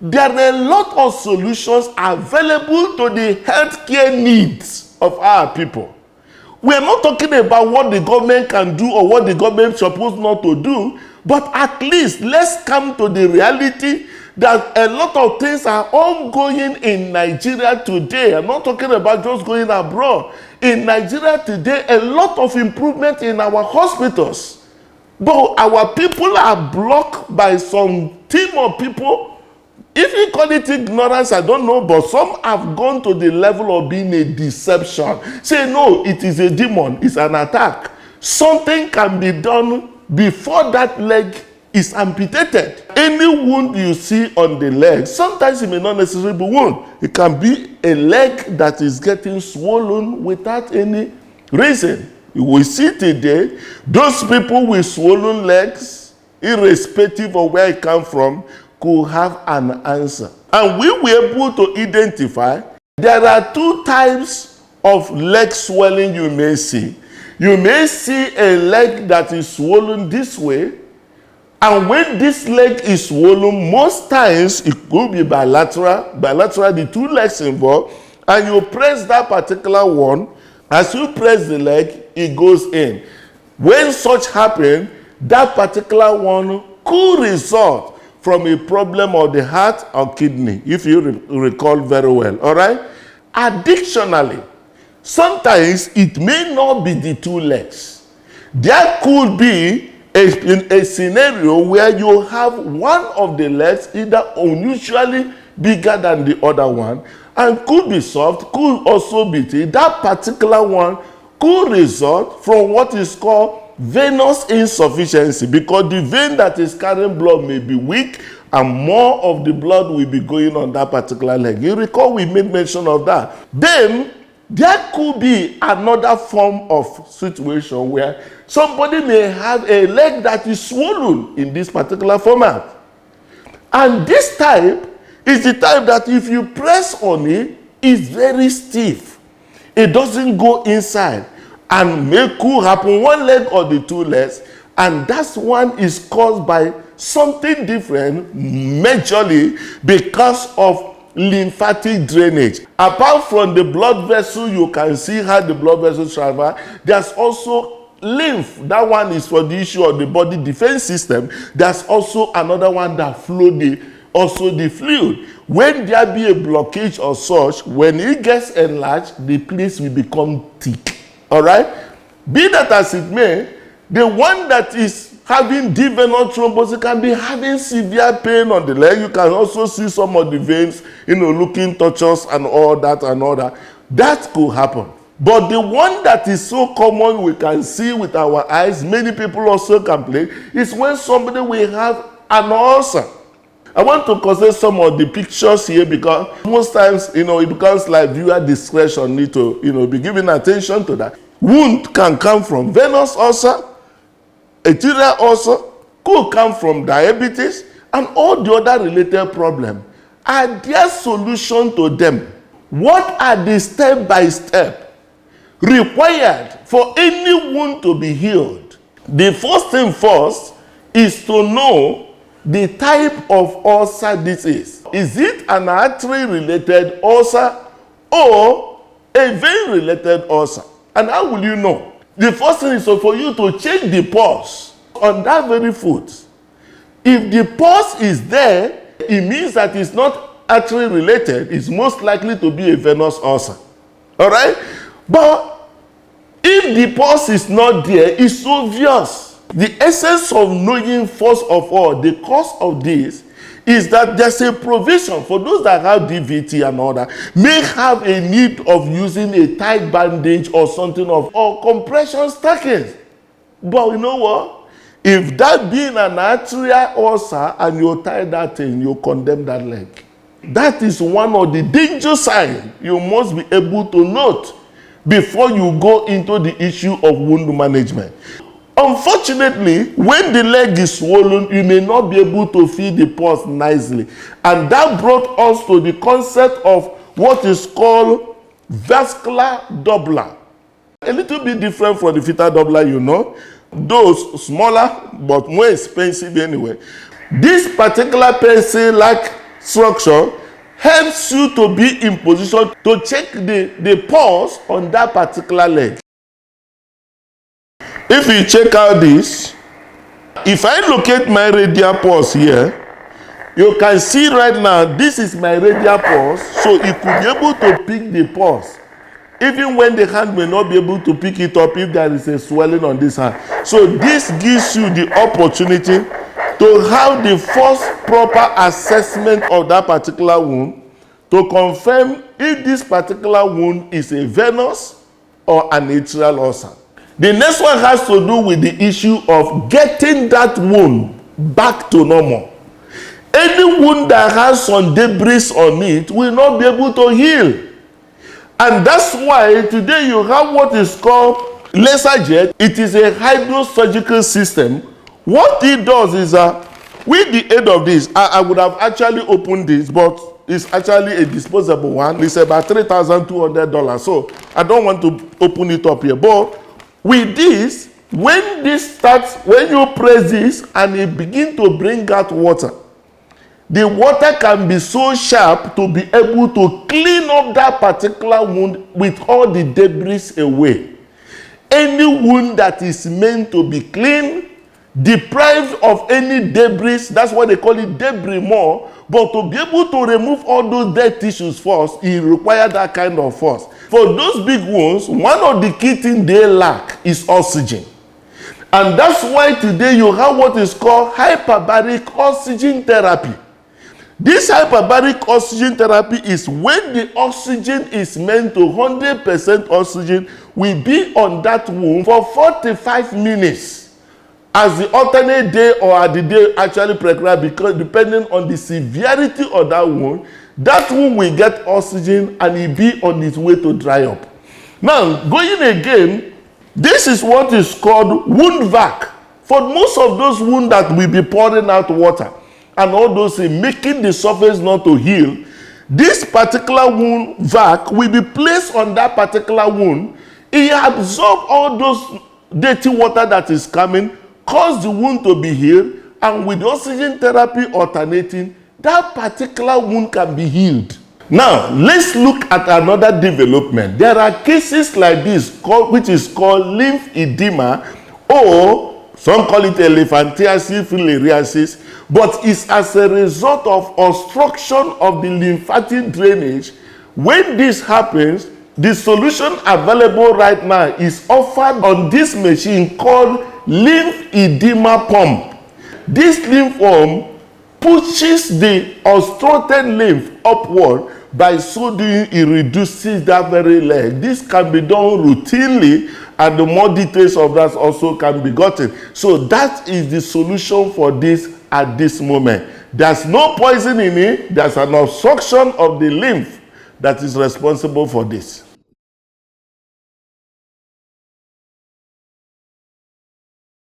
There are a lot of solutions available to the healthcare needs of our people. We are not talking about what the government can do or what the government is supposed not to do, but at least let's come to the reality that a lot of things are ongoing in Nigeria today. I'm not talking about just going abroad. In Nigeria today, a lot of improvement in our hospitals. But our people are blocked by some team of people. If you call it ignorance, I don't know, but some have gone to the level of being a deception. Say, no, it is a demon, it's an attack. Something can be done before that leg is amputated. Any wound you see on the leg, sometimes it may not necessarily be wound. It can be a leg that is getting swollen without any reason. We see today, those people with swollen legs, irrespective of where it comes from, could have an answer. And we were able to identify there are two types of leg swelling you may see. You may see a leg that is swollen this way, and when this leg is swollen, most times it could be bilateral, the two legs involved, and you press that particular one. As you press the leg, it goes in. When such happens, that particular one could result from a problem of the heart or kidney, if you recall very well, all right? Additionally, sometimes it may not be the two legs. There could be a scenario where you have one of the legs either unusually bigger than the other one, and could be soft, could also be thick. That particular one could result from what is called venous insufficiency, because the vein that is carrying blood may be weak and more of the blood will be going on that particular leg. You recall we made mention of that. Then there could be another form of situation where somebody may have a leg that is swollen in this particular format. And this type is the type that if you press on it, it's very stiff. It doesn't go inside. And could happen one leg or the two legs, and that one is caused by something different, majorly because of lymphatic drainage. Apart from the blood vessel, you can see how the blood vessels travel. There's also lymph. That one is for the issue of the body defense system. There's also another one that flows the fluid. When there be a blockage or such, when it gets enlarged, the place will become thick. All right? Be that as it may, the one that is having deep venous thrombosis can be having severe pain on the leg. You can also see some of the veins, looking tortuous and all that. That could happen. But the one that is so common we can see with our eyes, many people also complain, is when somebody will have an ulcer. I want to consider some of the pictures here because most times, it becomes like viewer discretion need to, be giving attention to that. Wound can come from venous ulcer, arterial ulcer, could come from diabetes, and all the other related problems. Are there solutions to them? What are the step-by-step required for any wound to be healed? The first thing first is to know the type of ulcer this is. Is it an artery-related ulcer or a vein-related ulcer? And how will you know? The first thing is for you to check the pulse on that very foot. If the pulse is there, it means that it's not artery-related. It's most likely to be a venous ulcer. All right? But if the pulse is not there, it's obvious. The essence of knowing first of all the cause of this is that there's a provision for those that have DVT and all that may have a need of using a tight bandage or something or compression stockings. But you know what? If that being an arterial ulcer and you tie that thing, you condemn that leg. That is one of the danger signs you must be able to note before you go into the issue of wound management. Unfortunately, when the leg is swollen, you may not be able to feel the pulse nicely. And that brought us to the concept of what is called vascular Doppler. A little bit different from the fetal Doppler, Those smaller, but more expensive anyway. This particular person, like structure helps you to be in position to check the pulse on that particular leg. If you check out this, if I locate my radial pulse here, you can see right now, this is my radial pulse, so it could be able to pick the pulse, even when the hand may not be able to pick it up if there is a swelling on this hand. So this gives you the opportunity to have the first proper assessment of that particular wound to confirm if this particular wound is a venous or an atrial ulcer. The next one has to do with the issue of getting that wound back to normal. Any wound that has some debris on it will not be able to heal. And that's why today you have what is called laser jet. It is a hydrosurgical system. What it does is with the aid of this, I would have actually opened this, but it's actually a disposable one. It's about $3,200. So I don't want to open it up here. But with this, when this starts, when you press this and it begins to bring out water, the water can be so sharp to be able to clean up that particular wound with all the debris away. Any wound that is meant to be clean, deprived of any debris, that's why they call it debris more, but to be able to remove all those dead tissues first, it requires that kind of force. For those big wounds, one of the key things they lack is oxygen. And that's why today you have what is called hyperbaric oxygen therapy. This hyperbaric oxygen therapy is when the oxygen is meant to 100% oxygen will be on that wound for 45 minutes as the alternate day or at the day actually prescribed, because depending on the severity of that wound will get oxygen and it be on its way to dry up. Now, going again, this is what is called wound vac. For most of those wounds that will be pouring out water, and all those things, making the surface not to heal, this particular wound vac will be placed on that particular wound. It absorbs all those dirty water that is coming, cause the wound to be healed, and with oxygen therapy alternating, that particular wound can be healed. Now, let's look at another development. There are cases like this, which is called lymph edema, or some call it elephantiasis, filariasis, but it's as a result of obstruction of the lymphatic drainage. When this happens, the solution available right now is offered on this machine called lymph edema pump. This lymph pump pushes the obstructed lymph upward. By so doing, it reduces that very leg. This can be done routinely, and the more details of that also can be gotten. So that is the solution for this at this moment. There's no poison in it. There's an obstruction of the lymph that is responsible for this.